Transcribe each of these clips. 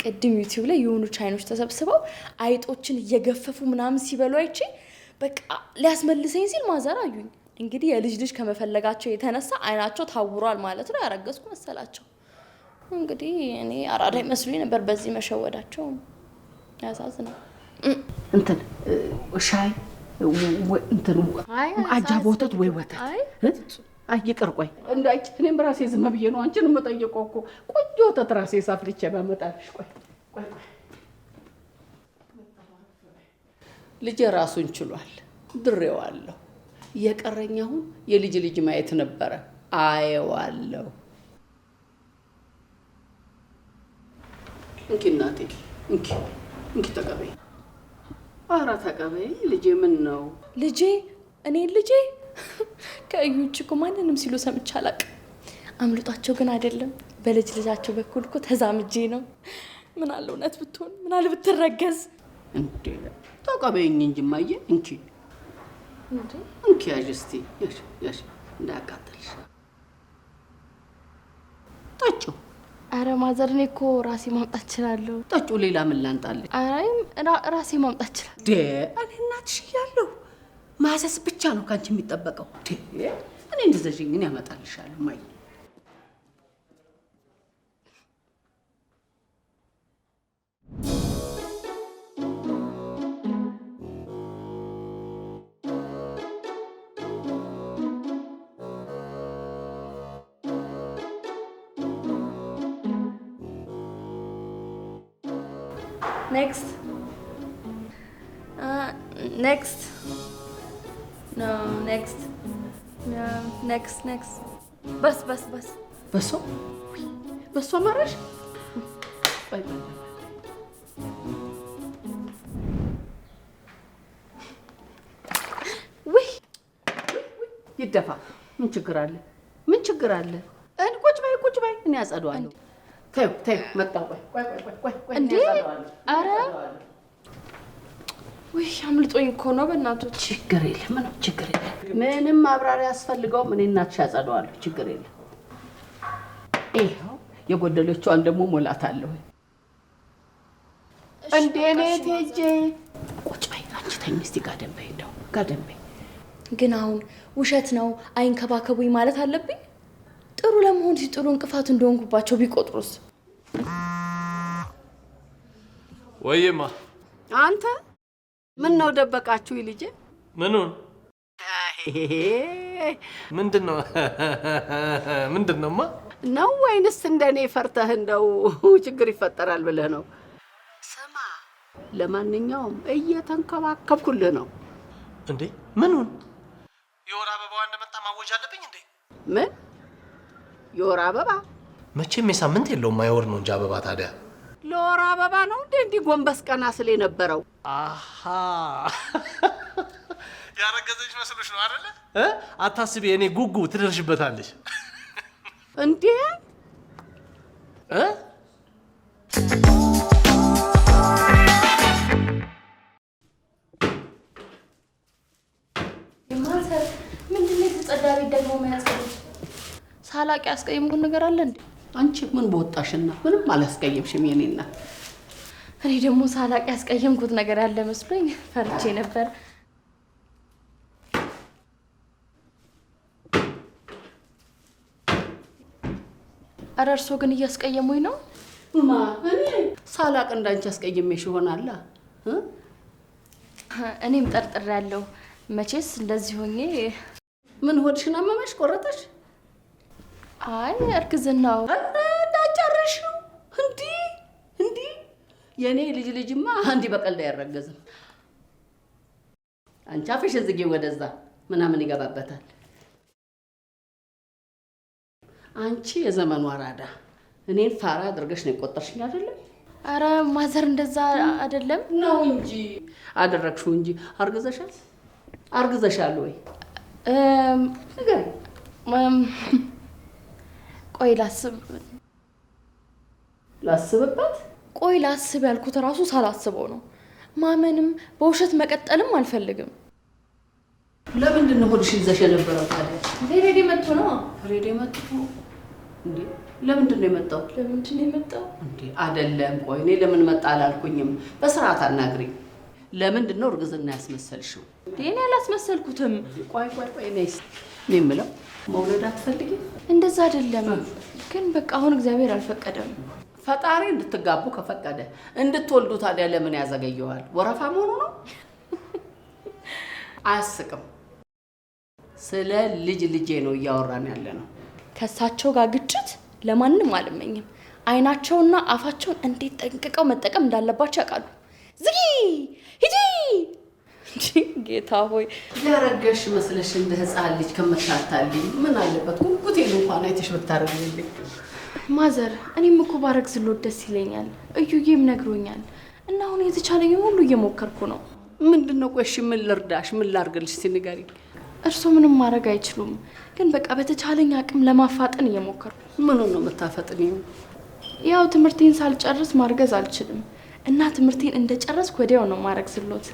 ቅድም ዩቲዩብ ላይ የሆኑ ቻይኖች ተሰብስበው አይጦችን እየገፈፉ ምናምን ሲበሉ አይቼ በቃ ሊያስመልሰኝ ሲል ማዘር አዩኝ። እንግዲህ የልጅ ልጅ ከመፈለጋቸው የተነሳ አይናቸው ታውሯል ማለት ነው። ያረገዝኩ መሰላቸው። እንግዲህ እኔ አራዳ መስሎኝ ነበር በዚህ መሸወዳቸው። ያሳዝናል። እንትን ሻይ እንትን አጃ ወተት ወይ ወተት ይቅር ቆይ እንዳይች እኔም ራሴ ዝም ብዬ ነው አንቺን የምጠይቀው እኮ ቆንጆ ወተት ራሴ ሳፍልቼ ባመጣልሽ። ቆይ ልጄ ራሱን ችሏል፣ ድሬዋለሁ። የቀረኝ አሁን የልጅ ልጅ ማየት ነበረ። አየዋለሁ። እንኪ እናቴ እንኪ ተቀበይ። ኧረ ተቀበይ ልጄ። ምን ነው ልጄ? እኔ ልጄ ከእዩች እኮ ማንንም ሲሉ ሰምቼ አላውቅም። አምልጧቸው ግን አይደለም በልጅ ልጃቸው በኩል እኮ ተዛምጄ ነው። ምን አለ እውነት ብትሆን፣ ምን አለ ብትረገዝ። እንዴ ተቀበይኝ እንጂ ማየ። እንኪ ያዥ እስቲ ያዥ እንዳያቃጥልሽ። ጠጪው። አረ ማዘር እኔ እኮ ራሴ ማምጣት እችላለሁ። ጠጪው። ሌላ ምን ላንጣልሽ? አይ ራሴ ማምጣት እችላለሁ። እኔ እናትሽ እያለሁ ማዘዝ ብቻ ነው ካንቺ የሚጠበቀው። እኔ እንደዘዥኝ እኔ ያመጣልሻለሁ ማየ። Next. Next. No, next. No, next. Bas. በሷ ማረሽ? ወይ ይደፋ። ምን ችግር አለ? ቁጭ በይ እኔ አጸደዋለሁ። ተይ መጣሁ። ቆይ እንዴ! ኧረ ወይ አምልጦኝ እኮ ነው በእናቶች። ችግር የለም ምንም ማብራሪያ ያስፈልገው። እኔ እናትሽ አጸደዋለሁ። ችግር የለም። ይኸው የጎደለችዋን ደግሞ ሞላታለሁ። እንዴ እኔ ቴጄ ቁጭ በይ አንቺ። ተኝ እስቲ ጋደም በይ። ግን አሁን ውሸት ነው አይንከባከቡኝ ማለት አለብኝ? ጥሩ ለመሆን ሲጥሩ እንቅፋት እንደሆንኩባቸው ቢቆጥሩስ? ወይማ አንተ ምን ነው ደበቃችሁ ልጄ? ምኑን? ምንድነውማ? ነው ወይንስ እንደኔ ፈርተህ እንደው ችግር ይፈጠራል ብለህ ነው? ስማ፣ ለማንኛውም እየተንከባከብኩልህ ነው። እንዴ ምኑን? የወር አበባዋ እንደመጣ ማወጅ አለብኝ እንዴ? ምን የወር አበባ? መቼም የሳምንት የለውም የወር ነው እንጂ አበባ። ታዲያ ለወር አበባ ነው እንዴ ጎንበስ ቀና ስለ ነበረው? አሃ ያረገዘች መስሎሽ ነው አይደለ? አታስቢ፣ እኔ ጉጉ ትደርሽበታለሽ። እንዴ ማዘር ምንድነው የተጸዳ ቤት ደግሞ የሚያጸዱት? ሳላቅ ያስቀየምኩት ነገር አለ እንዴ? አንቺ ምን በወጣሽና? ምንም አላስቀየምሽም የኔ እናት። እኔ ደግሞ ሳላቅ ያስቀየምኩት ነገር ያለ መስሎኝ ፈርቼ ነበር። ኧረ እርስዎ ግን እያስቀየሙኝ ነው። እኔ ሳላቅ እንዳንቺ አስቀየምሽ ይሆናል። እኔም ጠርጥሬያለሁ። መቼስ እንደዚህ ሆኜ ምን ሆድሽን አመመሽ? ቆረጠሽ? አይ እርግዝናው እንዳጨርሽው እንዴ የኔ ልጅማ አንዲ በቀልድ አይረገዝም። አንቺ አፍሽን ዝጊ፣ ወደዛ ምናምን ይገባበታል። አንቺ የዘመኑ አራዳ እኔን ፋራ አድርገሽ ነው የቆጠርሽኝ አይደለም? አረ ማዘር እንደዛ አይደለም ነው እንጂ አደረግሽው እንጂ። አርግዘሻል ወይ? ንገሪኝ። ቆይ ላስብበት። ቆይ ላስብ ያልኩት ራሱ ሳላስበው ነው። ማመንም በውሸት መቀጠልም አልፈልግም። ለምንድን ነው ሆድሽ ይዘሽ የነበረው ታዲያ? ሬዲ መጥቶ ነው። ሬዲ መጥቶ እንዴ? ለምንድን ነው የመጣው? ለምንድን ነው የመጣው እንዴ? አይደለም ቆይ እኔ ለምን መጣ አላልኩኝም። በስርዓት አናግሪኝ። ለምንድን ነው እርግዝና ያስመሰልሽው? እኔ አላስመሰልኩትም። ቆይ ነይስ እኔ የምለው መውለድ አትፈልጊም? እንደዛ አይደለም ግን በቃ አሁን እግዚአብሔር አልፈቀደም። ፈጣሪ እንድትጋቡ ከፈቀደ እንድትወልዱ ታዲያ ለምን ያዘገየዋል? ወረፋ መሆኑ ነው? አያስቅም። ስለ ልጄ ነው እያወራን ያለ ነው። ከሳቸው ጋር ግጭት ለማንም አልመኝም። አይናቸውና አፋቸውን እንዴት ጠንቅቀው መጠቀም እንዳለባቸው ያውቃሉ። ዝጊ ሂጂ ጌታ ሆይ ያረገሽ መስለሽ እንደ ህፃን ልጅ ከመታታልኝ ምን አለበት ጉጉቴን እንኳን አይተሽ ብታረግልኝ። ማዘር እኔም እኮ ባረግዝሎት ደስ ይለኛል። እዩዬም ነግሮኛል እና አሁን የተቻለኝ ሁሉ እየሞከርኩ ነው። ምንድነው? ቆይ እሺ ምን ልርዳሽ? ምን ላርግልሽ? ንገሪኝ። እርሶ ምንም ማድረግ አይችሉም፣ ግን በቃ በተቻለኝ አቅም ለማፋጠን እየሞከርኩ። ምኑን ነው የምታፈጥኒው? ያው ትምህርቴን ሳልጨርስ ማርገዝ አልችልም እና ትምህርቴን እንደጨረስኩ ወዲያው ነው ማረግዝሎት።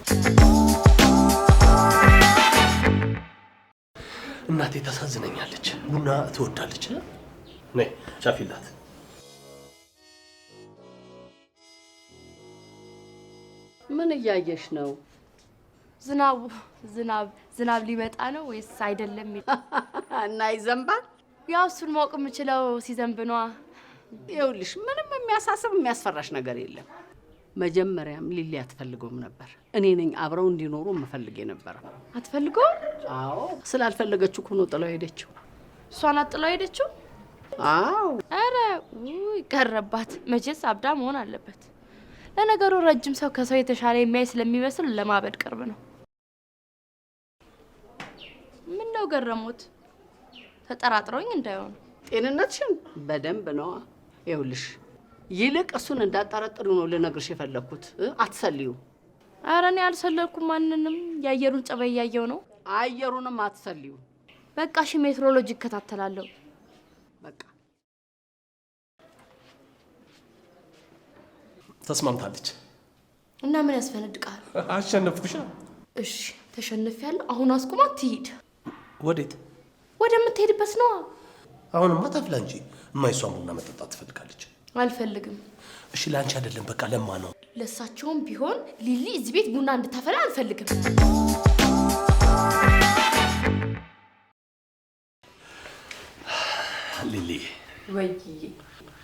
እናቴ ታሳዝነኛለች። ቡና ትወዳለች። ነይ ሻፊላት። ምን እያየሽ ነው? ዝናብ ሊመጣ ነው ወይስ አይደለም? እና ይዘንባል? ያው እሱን ማወቅ የምችለው ሲዘንብ ነዋ። ይኸውልሽ ምንም የሚያሳስብ የሚያስፈራሽ ነገር የለም። መጀመሪያም ሊሊ አትፈልገውም ነበር። እኔ ነኝ አብረው እንዲኖሩ የምፈልግ የነበረው። አትፈልገውም? አዎ ስላልፈለገችው እኮ ነው ጥላው ሄደችው። እሷን ጥላው ሄደችው? አዎ። አረ ውይ ቀረባት። መቼስ አብዳ መሆን አለበት። ለነገሩ ረጅም ሰው ከሰው የተሻለ የሚያይ ስለሚመስል ለማበድ ቅርብ ነው። ምን ነው ገረሙት? ተጠራጥረውኝ እንዳይሆን። ጤንነትሽን በደንብ ነው። ይኸውልሽ ይልቅ እሱን እንዳጠረጥሪው ነው ልነግርሽ የፈለኩት። አትሰልዩ። አረ እኔ አልሰለልኩም ማንንም። የአየሩን ጸባይ ያየው ነው። አየሩንም አትሰልዩ። በቃ እሺ ሜትሮሎጂ እከታተላለሁ። በቃ ተስማምታለች። እና ምን ያስፈነድቃል? አሸነፍኩሽ። እሺ ተሸንፌያለሁ። አሁን አስቁማት ትሂድ። ወዴት? ወደምትሄድበት ነው። አሁንማ ታፍላ እንጂ እማይሷን ቡና መጠጣት ትፈልጋለች። አልፈልግም። እሺ ለአንቺ አይደለም በቃ ለማ ነው። ለሳቸውም ቢሆን ሊሊ እዚህ ቤት ቡና እንድታፈላ አልፈልግም። ሊሊ ወይዬ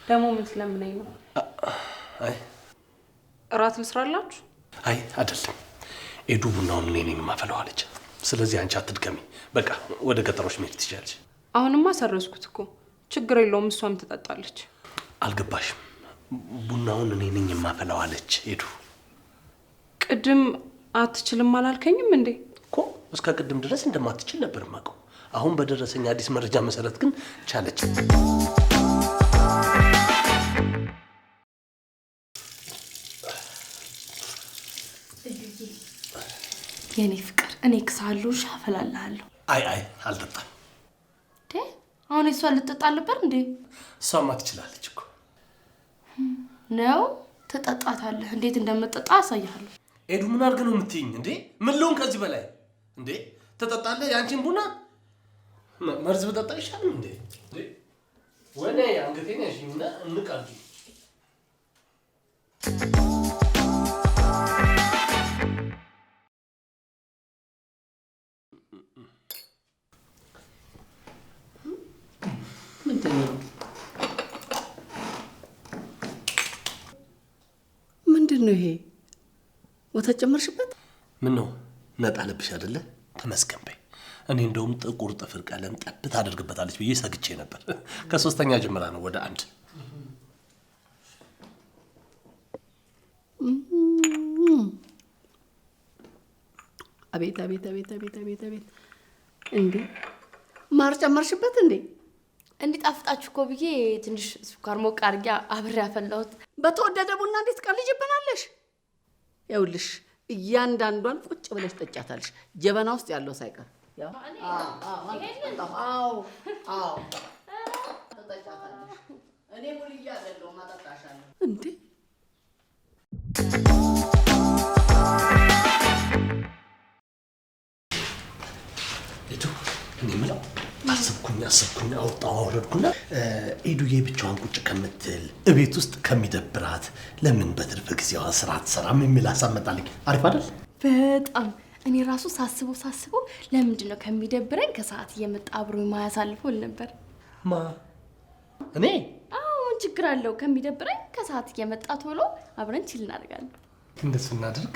ደግሞ ምን ስለምነኝ ነው? አይ እራት ልስራላችሁ? አይ አይደለም፣ ኤዱ ቡናውን እኔ ነኝ የማፈላው አለች። ስለዚህ አንቺ አትድገሚ፣ በቃ ወደ ገጠሮች መሄድ ትችያለሽ። አሁንማ ሰረዝኩት እኮ። ችግር የለውም፣ እሷም ትጠጣለች። አልገባሽም? ቡናውን እኔ ነኝ የማፈላው አለች ኤዱ። ቅድም አትችልም አላልከኝም እንዴ? እኮ እስከ ቅድም ድረስ እንደማትችል ነበር የማውቀው። አሁን በደረሰኝ አዲስ መረጃ መሰረት ግን ቻለች። የኔ ፍቅር እኔ ክሳለሁ፣ ሻፈላልሃለሁ። አይ አልጠጣም። አሁን እሷ ልትጠጣ ነበር እንዴ? እሷማ ትችላለች እኮ ነው። ትጠጣታለህ። እንዴት እንደምትጠጣ አሳይሃለሁ። ኤዱ ምን አድርገህ ነው የምትይኝ እንዴ? ምን ልሆን ከዚህ በላይ እንዴ? ትጠጣለህ ያንቺን ቡና? መርዝ ብጠጣ ይሻላል እንዴ? ወኔ አንገቴን ያሽኝና እንቃልኝ። ምንድን ነው ይሄ? ወተት ጨመርሽበት? ምን ነው ነጣ ለብሽ አይደለ? ተመስገን በይ። እኔ እንደውም ጥቁር ጥፍር ቀለም ጠብ ታደርግበታለች ብዬ ሰግቼ ነበር። ከሶስተኛ ጀምራ ነው ወደ አንድ። አቤት አቤት አቤት አቤት አቤት አቤት! እንዴ ማር ጨመርሽበት እንዴ? እንዲጣፍጣችሁ እኮ ብዬ ትንሽ ስኳር ሞቅ አድርጌ አብሬ ያፈላሁት። በተወደደ ቡና እንዴት ቀልጅብናለሽ? ይኸውልሽ እያንዳንዷን ቁጭ ብለሽ ጠጫታለሽ፣ ጀበና ውስጥ ያለው ሳይቀር። እኔ ሙልያ አይደለሁ ማጠጣሻለሁ እንዴ? አሰብኩኝ አወረድኩና ኤዱዬ ብቻዋን ቁጭ ከምትል እቤት ውስጥ ከሚደብራት ለምን በትርፍ ጊዜዋ ስራ አትሰራም የሚል ሀሳብ መጣልኝ። አሪፍ አይደል? በጣም እኔ ራሱ ሳስበው ለምንድን ነው ከሚደብረኝ ከሰዓት እየመጣ አብሮኝ ማያሳልፈው ነበር። እኔ ምን ችግር አለው? ከሚደብረኝ ከሰዓት እየመጣ ቶሎ አብረን ቺል እናደርጋለን። እንደሱ እናድርግ።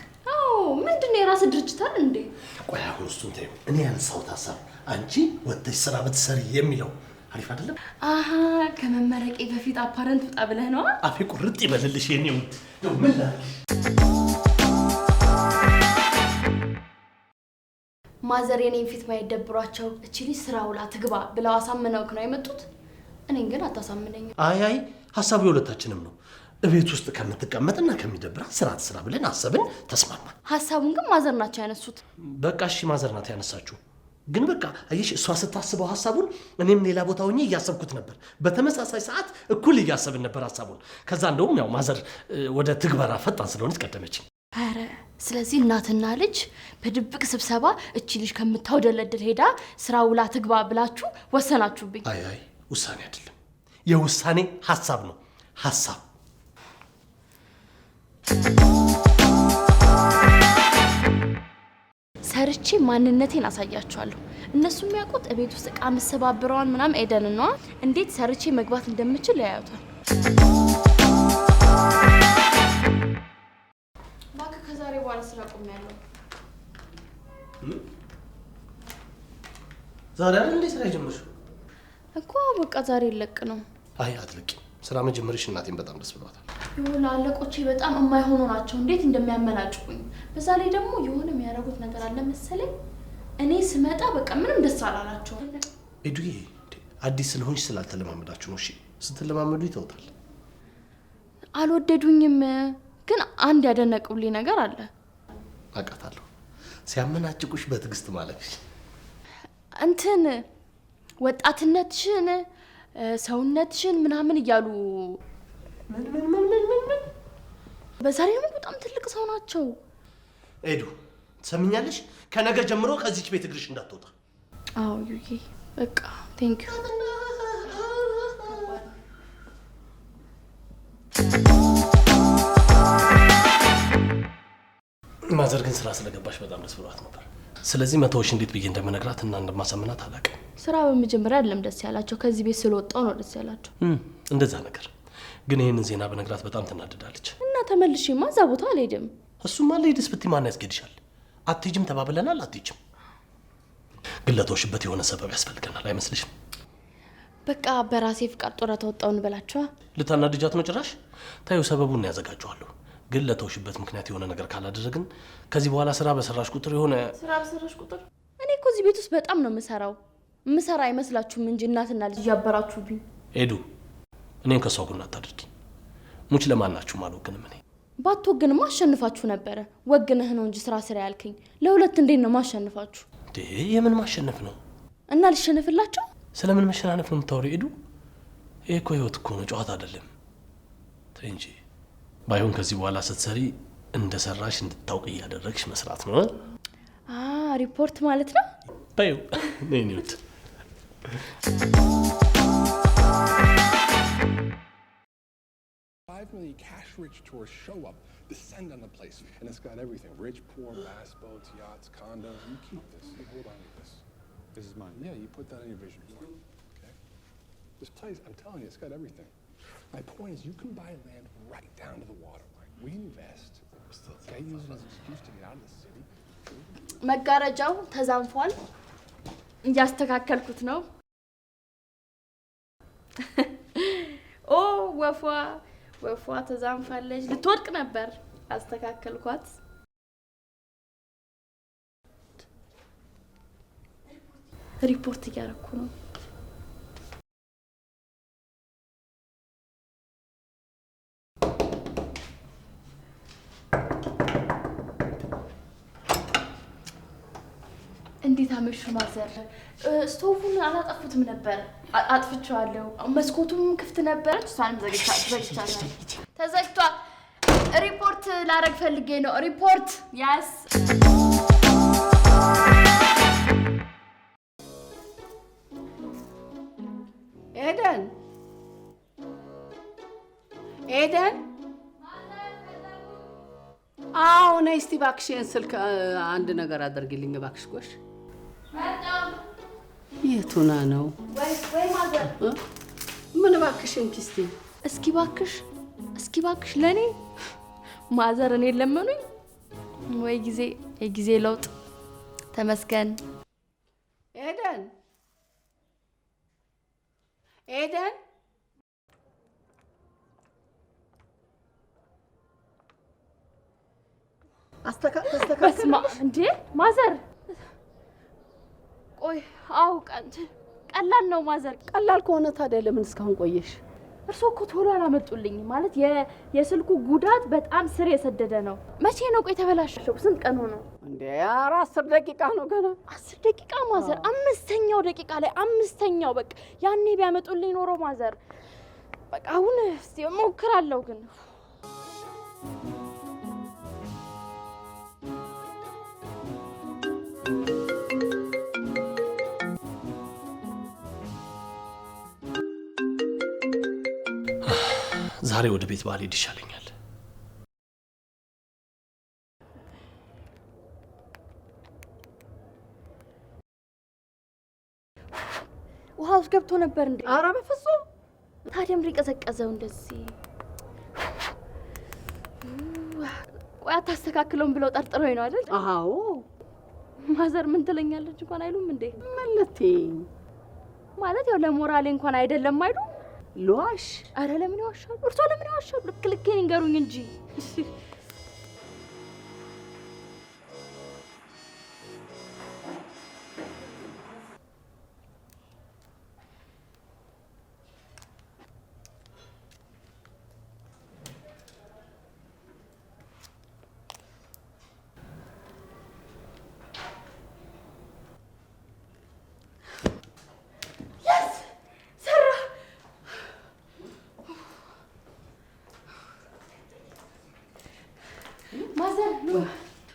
ምንድን ነው የራስ ድርጅት አይደል እንዴ? ቆይ አሁን እሱን ተይው። እኔ ያነሳሁት ሀሳብ አንቺ ወጥተሽ ስራ ብትሰሪ የሚለው አሪፍ አይደለም? ከመመረቄ በፊት አፓረንት ውጣ ብለህ ነው? አፌ ቁርጥ ይበልልሽ የኔ ውድ። ምን ላድርግ? ማዘር የኔን ፊት ማየት ደብሯቸው እቺ ልጅ ስራ ውላ ትግባ ብለው አሳምነውክ ነው የመጡት። እኔን ግን አታሳምነኝም። አይ ሀሳቡ የሁለታችንም ነው። እቤት ውስጥ ከምትቀመጥና ከሚደብራት ስራ ትስራ ብለን አሰብን፣ ተስማማን። ሀሳቡን ግን ማዘር ናቸው ያነሱት። በቃ እሺ ማዘር ናት ያነሳችሁ። ግን በቃ አየሽ፣ እሷ ስታስበው ሀሳቡን እኔም ሌላ ቦታ ሆኜ እያሰብኩት ነበር። በተመሳሳይ ሰዓት እኩል እያሰብን ነበር ሀሳቡን። ከዛ እንደውም ያው ማዘር ወደ ትግበራ ፈጣን ስለሆነች ቀደመችኝ። ኧረ ስለዚህ እናትና ልጅ በድብቅ ስብሰባ እቺ ልጅ ከምታውደለድል ሄዳ ስራ ውላ ትግባ ብላችሁ ወሰናችሁብኝ። አይ ውሳኔ አይደለም፣ የውሳኔ ሀሳብ ነው። ሀሳብ ሰርቼ ማንነቴን አሳያችኋለሁ። እነሱ የሚያውቁት እቤት ውስጥ እቃ መሰባብረዋን ምናምን ኤደን ነው። እንዴት ሰርቼ መግባት እንደምችል ያዩታል። እባክህ ከዛሬ በኋላ ስራ ቆሜያለሁ። ዛሬ አይደል እንዴ ስራ የጀመርሽው? እኮ በቃ ዛሬ ለቅ ነው። አይ አትለቂ። ስራ መጀመርሽ እናቴን በጣም ደስ ብሏታል። የሆነ አለቆቼ በጣም የማይሆኑ ናቸው። እንዴት እንደሚያመናጭቁኝ። በዛ ላይ ደግሞ የሆነ የሚያደርጉት ነገር አለ መሰለኝ። እኔ ስመጣ በቃ ምንም ደስ አላላቸው። ኤዱዬ አዲስ ስለሆንሽ ስላልተለማመዳችሁ ነው። እሺ ስትለማመዱ ይተውታል። አልወደዱኝም፣ ግን አንድ ያደነቁልኝ ነገር አለ። አውቃታለሁ። ሲያመናጭቁሽ በትዕግስት ማለፍሽ። እንትን ወጣትነትሽን ሰውነትሽን ምናምን እያሉ ምን በዛሬ ደግሞ በጣም ትልቅ ሰው ናቸው። ኤዱ ትሰምኛለሽ? ከነገ ጀምሮ ከዚች ቤት እግርሽ እንዳትወጣ። አዎ ዩዬ በቃ ቴንክ ዩ። ማዘር ግን ስራ ስለገባሽ በጣም ደስ ብሏት ነበር። ስለዚህ መተውሽ እንዴት ብዬ እንደምነግራት እና እንደማሳምናት አላውቅም። ስራ በመጀመሪያ አይደለም ደስ ያላቸው፣ ከዚህ ቤት ስለወጣው ነው ደስ ያላቸው። እንደዛ ነገር ግን ይህንን ዜና በነግራት በጣም ትናደዳለች። እና ተመልሼማ እዛ ቦታ አልሄድም። እሱማ ልሂድስ ብትይ ማን ያስገድሻል? አትሄጂም ተባብለናል። አትሄጂም ግን ለተውሽበት የሆነ ሰበብ ያስፈልገናል አይመስልሽም? በቃ በራሴ ፍቃድ ጡረታ ወጣሁ እንበላቸዋ። ልታናድጃት ነው ጭራሽ? ታዩ ሰበቡን ያዘጋጀዋለሁ። ግን ለተውሽበት ምክንያት የሆነ ነገር ካላደረግን ከዚህ በኋላ ስራ በሰራሽ ቁጥር እኔ እኮ እዚህ ቤት ውስጥ በጣም ነው የምሰራ አይመስላችሁም እንጂ እናትና ልጅ እያበራችሁብኝ። ኤዱ እኔን ከሷ ጎን አታድርጊ። ሙች ለማናችሁም አልወግንም። እኔ ባትወግንማ አሸንፋችሁ ነበረ። ወግነህ ነው እንጂ ስራ ያልከኝ። ለሁለት እንዴት ነው ማሸንፋችሁ? የምን ማሸነፍ ነው? እና ልሸነፍላችሁ? ስለምን መሸናነፍ ነው የምታወሪው ኤዱ? ይሄ እኮ ህይወት እኮ ነው፣ ጨዋታ አይደለም። ተይ እንጂ። ባይሆን ከዚህ በኋላ ስትሰሪ እንደሰራሽ እንድታውቅ እያደረግሽ መስራት ነው። ሪፖርት ማለት ነው። ታዩ ነኝ ነው $5 million cash-rich tourists show up, descend on the place, and it's got everything: rich, poor, bass boats, yachts, condos. You keep this. You hold on to this. This is mine. Yeah, you put that on your vision board. Okay. This place, I'm telling you, it's got everything. My point is, you can buy land right down to the waterline. We invest. They use it as an excuse to get out of the city. መጋረጃው ተዛንፏል፣ እያስተካከልኩት ነው። ወፏ ተዛንፋለች፣ ልትወድቅ ነበር፣ አስተካከልኳት። ሪፖርት እያደረኩ ነው። እንዴት አመሹ ማዘር? ስቶቭን አላጠፉትም ነበር። አጥፍቼዋለሁ። መስኮቱም ክፍት ነበር። እሷንም ዘግቻለሁ። ተዘግቷል። ሪፖርት ላረግ ፈልጌ ነው። ሪፖርት ያስ ኤደን ኤደን አዎ ነይ እስቲ እባክሽን ስልክ አንድ ነገር አድርጊልኝ እባክሽ ጎሽ የቱና ነው ወይ ማዘር ምን እባክሽን ኪስቲ እስኪ ባክሽ ለኔ ማዘር እኔ ለመኑኝ ወይ ጊዜ የጊዜ ለውጥ ተመስገን ኤደን በስማ እንዴ ማዘር ቆይ ቀላል ነው ማዘር ቀላል ከሆነ ታዲያ ለምን እስካሁን ቆየሽ እርሶ እኮ ቶሎ አላመጡልኝ ማለት የስልኩ ጉዳት በጣም ስር የሰደደ ነው መቼ ነው ቆይ ተበላሸው ስንት ቀን ሆነው እንዴ 10 ደቂቃ ነው ገና 10 ደቂቃ ማዘር አምስተኛው ደቂቃ ላይ አምስተኛው በቃ ያኔ ቢያመጡልኝ ኖሮ ማዘር በቃ አሁን እስቲ ሞክራለሁ ግን ዛሬ ወደ ቤት ባልሄድ ይሻለኛል። ውሃ ውስጥ ገብቶ ነበር እንዴ? ኧረ በፍጹም። ታዲያም ሊቀዘቀዘው እንደዚህ ቆይ አታስተካክለውም ብለው ጠርጥሮኝ ነው አይደል? አዎ። ማዘር ምን ትለኛለች እንኳን አይሉም እንዴ? ማለቴ ማለት ያው ለሞራሌ እንኳን አይደለም አይሉ ልዋሽ? አረ ለምን ይዋሻሉ? እርሶ ለምን ይዋሻሉ? ልኬን ይንገሩኝ እንጂ።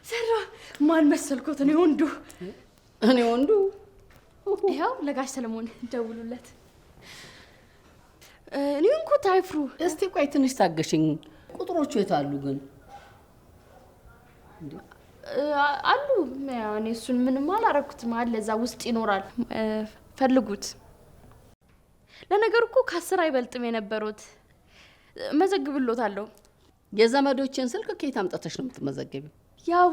ሰራ ማን መሰልኩት? እኔ ወንዱ ያው ለጋሽ ሰለሞን ደውሉለት። እኔ እንኳ ታይፍሩ እስቲ ቆይ ትንሽ ታገሽኝ። ቁጥሮቹ የት አሉ ግን? አሉ እኔ እሱን ምንም አላረኩትም አለ እዛ ውስጥ ይኖራል ፈልጉት። ለነገሩ እኮ ከ10 አይበልጥም የነበሩት መዘግብሎታለሁ። የዘመዶችን ስልክ ከየት አምጣተሽ ነው የምትመዘገቢው? ያው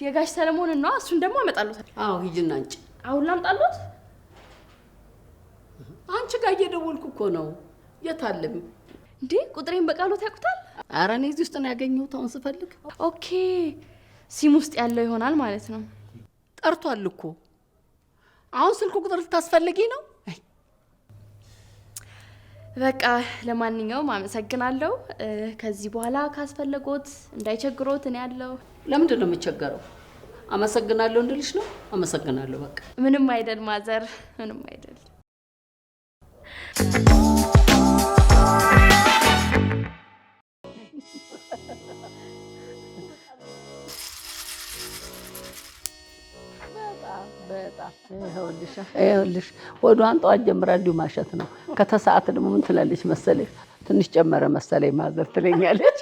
የጋሽ ሰለሞን ነው እሱን ደግሞ አመጣለታለሁ። አዎ ሂጂና አንቺ። አሁን ላምጣሎት? አንቺ ጋር እየደወልኩ እኮ ነው። የት አለም እንዴ? ቁጥሬን በቃሎት ያውቁታል? ኧረ እኔ እዚህ ውስጥ ነው ያገኘሁት አሁን ስፈልግ። ኦኬ ሲም ውስጥ ያለው ይሆናል ማለት ነው። ጠርቷል እኮ አሁን ስልኩ ቁጥር ልታስፈልጊ ነው? በቃ ለማንኛውም አመሰግናለሁ። ከዚህ በኋላ ካስፈለጎት እንዳይቸግሮት እኔ ያለው። ለምንድን ነው የምቸገረው? አመሰግናለሁ እንድልሽ ነው? አመሰግናለሁ በቃ። ምንም አይደል ማዘር፣ ምንም አይደል። በጣም ይኸውልሽ ወዷን ጠዋት ጀምራ እንዲሁ ማሸት ነው። ከተሰዓት ደግሞ ምን ትላለች መሰለኝ? ትንሽ ጨመረ መሰለኝ ማዘር ትለኛለች።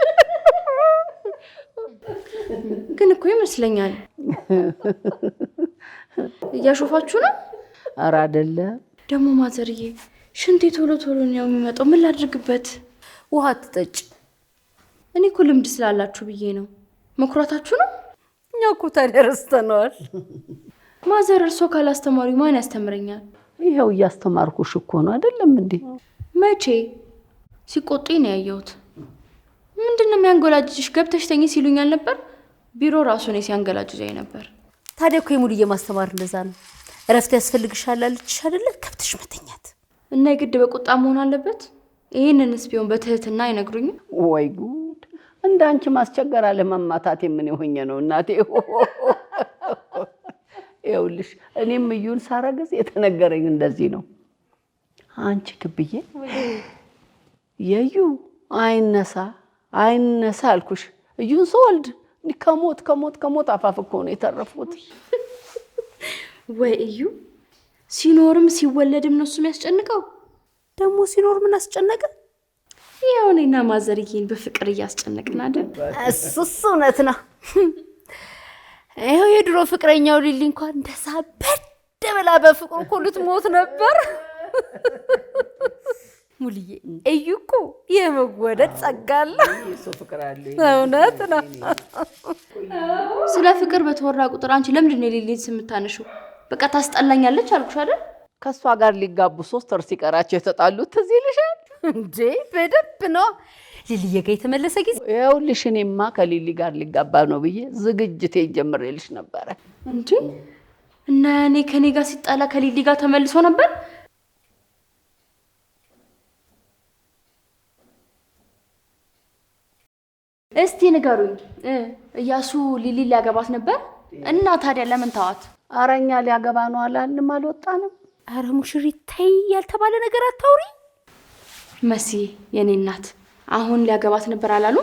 ግን እኮ ይመስለኛል እያሾፋችሁ ነው። ኧረ አይደለም። ደግሞ ማዘርዬ ሽንቴ ቶሎ ነው የሚመጣው። ምን ላድርግበት? ውሃ ትጠጭ። እኔ እኮ ልምድ ስላላችሁ ብዬ ነው። መኩራታችሁ ነው። እኛ እኮ ተደርስተናል። ማዘር እርሶ ካላስተማሪ ማን ያስተምረኛል? ይኸው እያስተማርኩሽ እኮ ነው አይደለም እንዴ? መቼ ሲቆጡኝ ነው ያየሁት። ምንድነው የሚያንጎላጅሽ? ገብተሽ ተኝ ሲሉኛል ነበር። ቢሮ ራሱ ነው ሲያንገላጅኝ ነበር። ታዲያ እኮ የሙሉዬ ማስተማር እንደዛ ነው። እረፍት ያስፈልግሻል አለችሽ አይደለ? ከብትሽ መተኛት እና የግድ በቁጣ መሆን አለበት? ይሄንንስ ቢሆን በትህትና አይነግሩኝም? ወይ ጉድ! እንዳንቺ ማስቸገር አለ መማታት ምን ይሆኛ ነው እናቴ። ይኸውልሽ እኔም እዩን ሳረግዝ የተነገረኝ እንደዚህ ነው። አንቺ ክብዬ የዩ አይነሳ አልኩሽ። እዩን ስወልድ ከሞት አፋፍ እኮ ነው የተረፉት። ወይ እዩ ሲኖርም ሲወለድም ነው እሱ የሚያስጨንቀው። ደግሞ ሲኖር ምን አስጨነቀ? ያው እኔና ማዘርዬን በፍቅር እያስጨነቅን አይደል? እሱስ እውነት ነው። ይኸው የድሮ ፍቅረኛው ሊሊ እንኳን እንደዛ በደብላ በፍቅሩ እኮ ልትሞት ነበር። ሙልዬ እዩ እኮ የመወደድ ጸጋ አለ። እውነት ነው። ስለ ፍቅር በተወራ ቁጥር አንቺ ለምንድን ነው የሊሊን ስም የምታነሺው? በቃ ታስጠላኛለች አልኩሽ አይደል? ከሷ ጋር ሊጋቡ 3 ወር ሲቀራቸው የተጣሉት ትዝ ይልሻል እንዴ? በደንብ ነው። ሊሊዬ ጋር የተመለሰ ጊዜ ይኸውልሽ፣ እኔማ ከሊሊ ጋር ሊጋባ ነው ብዬ ዝግጅቴን ጀምሬልሽ ነበረ። እንዴ እና እኔ ከኔ ጋር ሲጣላ ከሊሊ ጋር ተመልሶ ነበር? እስቲ ንገሩኝ፣ እያሱ ሊሊ ሊያገባት ነበር እና ታዲያ ለምን ተዋት? አረኛ ሊያገባ ነው አላልንም? አልወጣንም? አረ ሙሽሪት ተይ፣ ያልተባለ ነገር አታውሪ። መሲ የኔ እናት አሁን ሊያገባት ነበር አላሉ?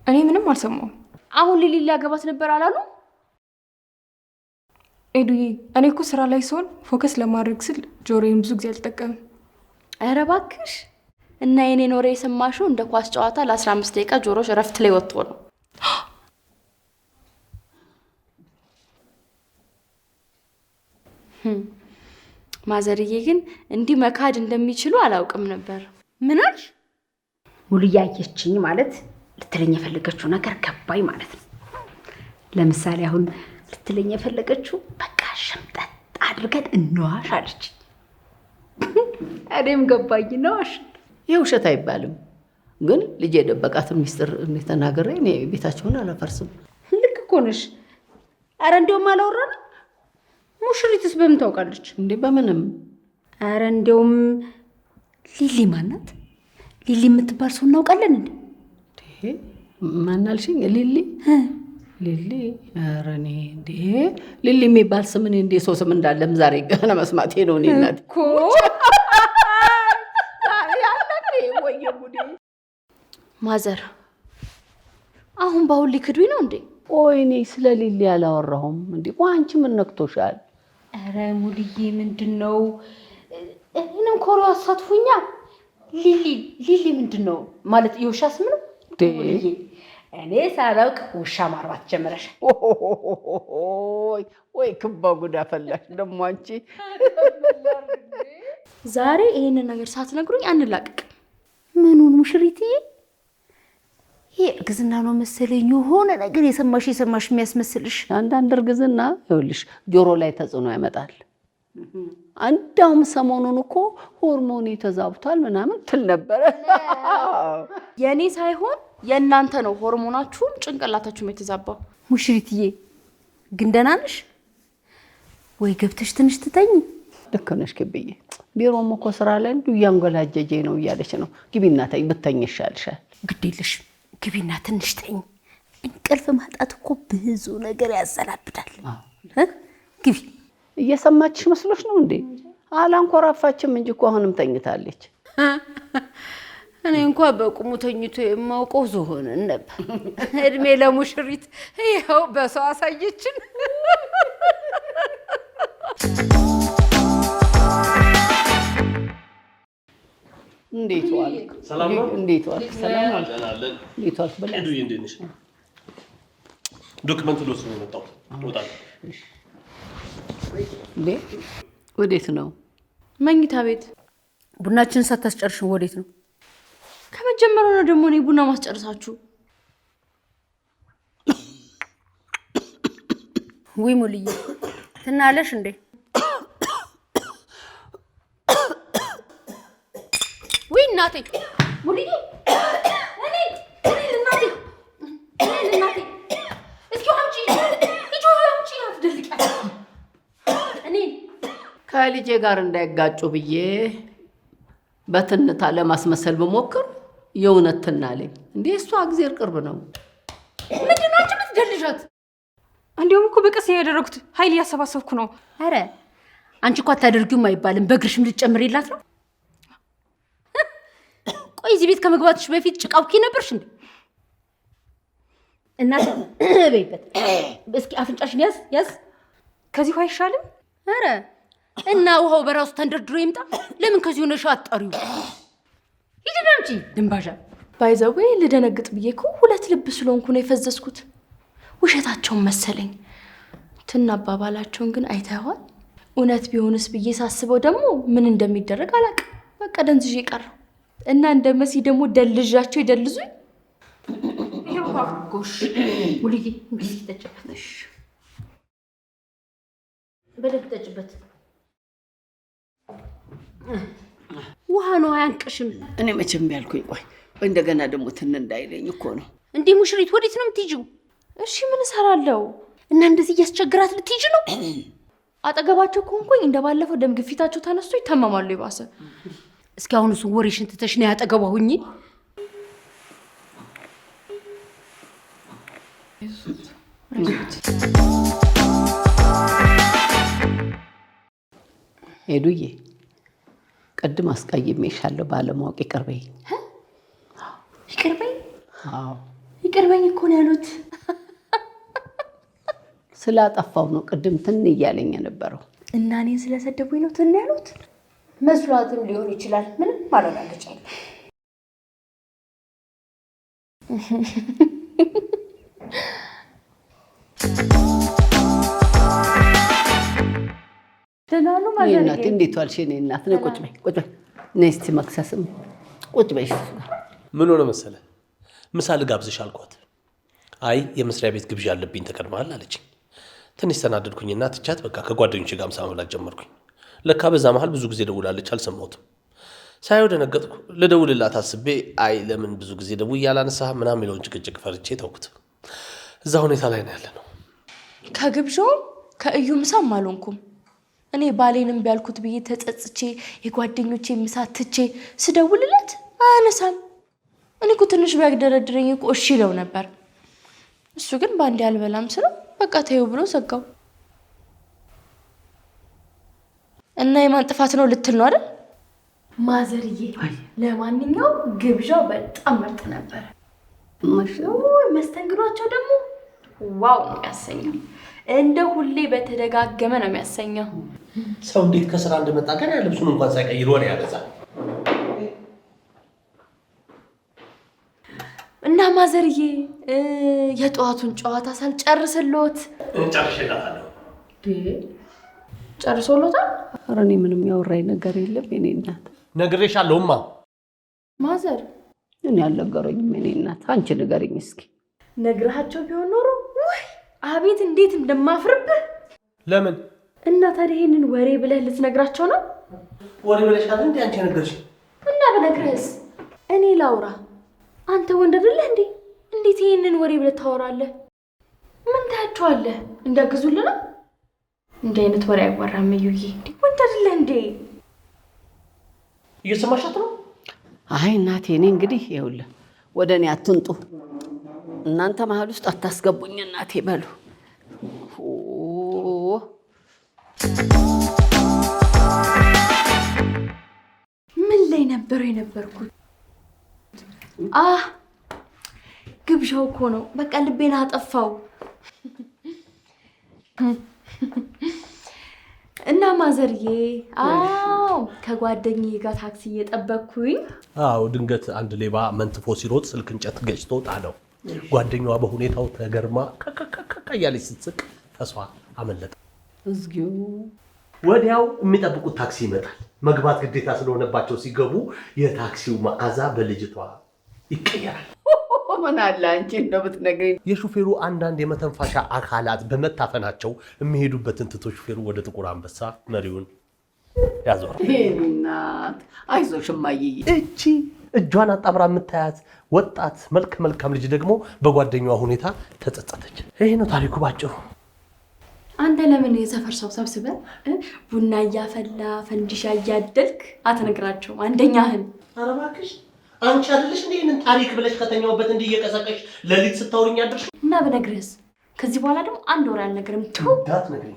እኔ ምንም አልሰማሁም። አሁን ሊሊ ሊያገባት ነበር አላሉ? ኤዱዬ እኔ እኮ ስራ ላይ ስሆን ፎከስ ለማድረግ ስል ጆሮዬን ብዙ ጊዜ አልጠቀምም። ኧረ እባክሽ እና የኔ ኖሬ የሰማሽው እንደ ኳስ ጨዋታ ለ15 ደቂቃ ጆሮሽ እረፍት ላይ ወጥቶ ነው። ማዘርዬ ግን እንዲህ መካድ እንደሚችሉ አላውቅም ነበር። ምን አልሽ? ሙልዬ አየችኝ ማለት ልትለኝ የፈለገችው ነገር ገባኝ ማለት ነው። ለምሳሌ አሁን ልትለኝ የፈለገችው በቃ ሸምጠጥ አድርገን እንዋሽ አለች። እኔም ገባኝ ነዋሽ። ይህ ውሸት አይባልም፣ ግን ልጅ የደበቃትን ሚስጥር ተናግሬ እኔ ቤታቸውን አላፈርስም። ልክ እኮ ነሽ። ኧረ እንደውም አላወራንም። ሙሽሪትስ በምን ታውቃለች እንዴ? በምንም። ኧረ እንደውም ሊሊ ማናት? ሊሊ የምትባል ሰው እናውቃለን እንዴ? ማናልሽኝ? ሊሊ ሊሊ? ኧረ እኔ እንዴ ሊሊ የሚባል ስም እኔ እንዴ ሰው ስም እንዳለም ዛሬ ገና መስማቴ ነው። እኔ እናት እኮ ማዘር አሁን ባሁን ሊክዱኝ ነው እንዴ? ቆይ እኔ ስለ ሊሊ አላወራሁም እንዴ? ቆይ አንቺ ምን ነክቶሻል? ኧረ ሙልዬ ምንድን ነው? እኔንም ኮሮ አሳትፉኛ። ሊሊ ምንድን ነው ማለት? የውሻ ስም ነው? እኔ ሳላውቅ ውሻ ማርባት ጀመረሻል። ወይ ክባ ጉዳ ፈላሽ ደግሞ አንቺ። ዛሬ ይሄንን ነገር ሳትነግሩኝ አንላቀቅ። ምኑን ሙሽሪትዬ? ይሄ እርግዝና ነው መሰለኝ። የሆነ ነገር የሰማሽ የሚያስመስልሽ። አንዳንድ እርግዝና ይኸውልሽ ጆሮ ላይ ተጽዕኖ ያመጣል። አንዳውም ሰሞኑን እኮ ሆርሞን ተዛብቷል ምናምን ትል ነበረ። የኔ ሳይሆን የእናንተ ነው ሆርሞናችሁም ጭንቅላታችሁም የተዛባው። ሙሽሪትዬ ግን ደህና ነሽ ወይ? ገብተሽ ትንሽ ትተኝ። ልክ ነሽ ክብዬ። ቢሮም እኮ ስራ ላይ እንዲሁ እያንጎላጀጀኝ ነው እያለች ነው። ግቢና ተኝ፣ ብተኝ ይሻልሻል። ግድ የለሽ ግቢና ትንሽ ተኝ። እንቅልፍ ማጣት እኮ ብዙ ነገር ያዘላብዳል። ግቢ። እየሰማችሽ መስሎሽ ነው እንዴ? አላንኮራፋችም እንጂ እኮ አሁንም ተኝታለች። እኔ እንኳን በቁሙ ተኝቶ የማውቀው ዝሆንን ነበር። እድሜ ለሙሽሪት ይኸው በሰው አሳየችን። እንዴት ዋልክ? ሰላም ነው? እንዴት ዋልክ? ሰላም ዋልክ? እንዴት ዋልክ? በላ ኤዱዬ እንዴት ነሽ? ዶክመንት ልወስድ ነው የመጣሁት። እወጣለሁ። እንዴ ወዴት ነው? መኝታ ቤት። ቡናችንን ሳታስጨርሽ ወዴት ነው? ከመጀመሪያው ነው ደግሞ እኔ ቡና ማስጨርሳችሁ። ውይ ሙልዬ ትናለሽ እንዴ? ውይ እናቴ ሙልዬ እኔ እናቴ እስኪ አንቺ አትደልቂ። እኔ ከልጄ ጋር እንዳይጋጩ ብዬ በትንታ ለማስመሰል ብሞክር የእውነት ትናለኝ። እንዴ እሷ እግዜር ቅርብ ነው። ምንድን ነው አንቺ የምትደልዣት? እንዲሁም እኮ በቀስ ያደረኩት ኃይል እያሰባሰብኩ ነው። ኧረ አንቺ እኮ አታደርጊውም አይባልም። በእግርሽም ልትጨምሪላት ነው። ቆይ እዚህ ቤት ከመግባትሽ በፊት ጭቃውኪ ነበርሽ እንዴ? እናት በይበት እስኪ አፍንጫሽን ያዝ። ከዚህ አይሻልም? ኧረ እና ውሃው በራሱ ተንደርድሮ ይምጣ። ለምን ከዚህ ሆነሽ አጣሪው? ይሄን እንጂ ድንባሻ ባይዘዌ ልደነግጥ ብዬ እኮ ሁለት ልብ ስለሆንኩ ነው የፈዘዝኩት። ውሸታቸውን መሰለኝ። ትናባባላቸውን ግን አይተዋል። እውነት ቢሆንስ ብዬ ሳስበው ደግሞ ምን እንደሚደረግ አላውቅም። በቃ ደንዝዤ ቀረሁ እና እንደ መሲ ደግሞ ደልዣቸው ይደልዙኝ። ጎሽ ሙልዬ እንግዲህ ተጨበተሽ በደንብ ተጨበት። ውሃ ነው አያንቅሽም። እኔ መቼም ያልኩኝ ቆይ እንደገና ደግሞ ትን እንዳይለኝ እኮ ነው። እንዴ ሙሽሪት ወዴት ነው የምትሄጂው? እሺ ምን እሰራለሁ? እና እንደዚህ እያስቸግራት ልትሄጂ ነው? አጠገባቸው ከሆንኩኝ እንደባለፈው ደም ግፊታቸው ተነስቶ ይታመማሉ ይባሰ። እስኪ አሁን እሱ ወሬሽን ትተሽ ነው ያጠገቧ ሁኚ። ሄዱዬ ቅድም አስቀይሜሻለሁ ባለማወቅ ይቅር በይኝ። ይቅር በይኝ? አዎ ይቅር በይኝ እኮ ነው ያሉት። ስላጠፋው ነው ቅድም ትን እያለኝ የነበረው። እና እኔን ስለሰደቡኝ ነው ትን ያሉት? መስሏትም ሊሆን ይችላል። ምንም ማረጋገጫ የለም። ደህና ነው ማለት ነው። እናቴ እንዴት ዋልሽ? እኔ እናት ነኝ። ቁጭ በይ ቁጭ በይ። ነይ እስኪ መክሰስም ቁጭ በይ። ምን ሆነ መሰለ ምሳ ልጋብዝሽ አልኳት። አይ የመስሪያ ቤት ግብዣ አለብኝ ተቀድመሃል አለችኝ። ትንሽ ተናደድኩኝና ትቻት በቃ ከጓደኞቼ ጋር ምሳ መብላት ጀመርኩኝ። ለካ በዛ መሀል ብዙ ጊዜ ደውላለች፣ አልሰማሁትም። ሳይው ደነገጥኩ። ልደውልላት አስቤ አይ ለምን ብዙ ጊዜ ደውዬ ያላነሳህ ምናምን የሚለውን ጭቅጭቅ ፈርቼ ተውኩት። እዛ ሁኔታ ላይ ነው ያለነው። ከግብዣውም ከእዩ ምሳም አልሆንኩም። እኔ ባሌንም ቢያልኩት ብዬ ተጸጽቼ የጓደኞቼ ምሳ ትቼ ስደውልለት አያነሳም። እኔ እኮ ትንሽ ቢያግደረድረኝ እኮ እሺ ይለው ነበር። እሱ ግን ባንዴ አልበላም ስለው በቃ ተይው ብሎ ዘጋው። እና የማን ጥፋት ነው ልትል ነው አይደል? ማዘርዬ ለማንኛውም ግብዣው በጣም ምርጥ ነበር። መስተንግዷቸው ደግሞ ዋው ነው የሚያሰኘው። እንደ ሁሌ በተደጋገመ ነው የሚያሰኘው። ሰው እንዴት ከስራ እንደመጣ ገና ልብሱን እንኳን ሳይቀይር ወሬ ያበዛል። እና ማዘርዬ የጠዋቱን ጨዋታ ሳልጨርስልዎት ጨርሼላታለሁ። ጨርሶሎታል? ኧረ እኔ ምንም ያወራኝ ነገር የለም የኔ እናት። ነግሬሻለሁማ ማዘር። እኔ አልነገረኝም የኔ እናት። አንቺ ንገሪኝ እስኪ። ነግረሃቸው ቢሆን ኖሮ ወይ አቤት እንዴት እንደማፍርብህ። ለምን? እና ታዲያ ይሄንን ወሬ ብለህ ልትነግራቸው ነው? ወሬ ብለሻል እንዴ አንቺ ነገርሽ? እና ብነግርህስ እኔ ላውራ? አንተ ወንድ አይደለህ እንዴ? እንዴት ይሄንን ወሬ ብለህ ታወራለህ? ምን ታያቸዋለህ? እንዳግዙልህ ነው? እንዲህ አይነት ወሬ አይወራም እዩዬ። ወንድ አይደለህ እንዴ? እየሰማሻት ነው? አይ እናቴ እኔ እንግዲህ ይኸውልህ ወደ እኔ አትንጡ፣ እናንተ መሀል ውስጥ አታስገቡኝ እናቴ በሉ። ምን ላይ ነበር የነበርኩት? ግብዣው እኮ ነው። በቃ ልቤን አጠፋው። እና ማዘርዬ ከጓደኛዬ ጋር ታክሲ እየጠበቅኩኝ ድንገት አንድ ሌባ መንትፎ ሲሮጥ ስልክ እንጨት ገጭቶ ጣለው። ጓደኛዋ በሁኔታው ተገርማ እያለች ስትስቅ ፈሷ አመለጠ። እዝጊው ወዲያው የሚጠብቁት ታክሲ ይመጣል። መግባት ግዴታ ስለሆነባቸው ሲገቡ የታክሲው መዓዛ በልጅቷ ይቀየራል። ምን አለ አንቺ እንደው ብትነግሪኝ። የሹፌሩ አንዳንድ የመተንፈሻ አካላት በመታፈናቸው የሚሄዱበትን ትቶ ሹፌሩ ወደ ጥቁር አንበሳ መሪውን ያዞራል። እናት አይዞሽ እማዬ። እቺ እጇን አጣምራ የምታያት ወጣት መልካም ልጅ ደግሞ በጓደኛዋ ሁኔታ ተጸጸተች። ይሄ ነው ታሪኩ ባጭሩ። አንተ ለምን የሰፈር ሰው ሰብስበህ ቡና እያፈላ ፈንዲሻ እያደልክ አትነግራቸውም? አንደኛህን። ኧረ እባክሽ አንቺ አይደለሽ እንዴ ይሄንን ታሪክ ብለሽ ከተኛውበት እንዲህ እየቀሰቀሽ ሌሊት ስታወሪኝ አድርሽ? እና ብነግርህስ? ከዚህ በኋላ ደግሞ አንድ ወር አልነግርም። ዳት ነግሪ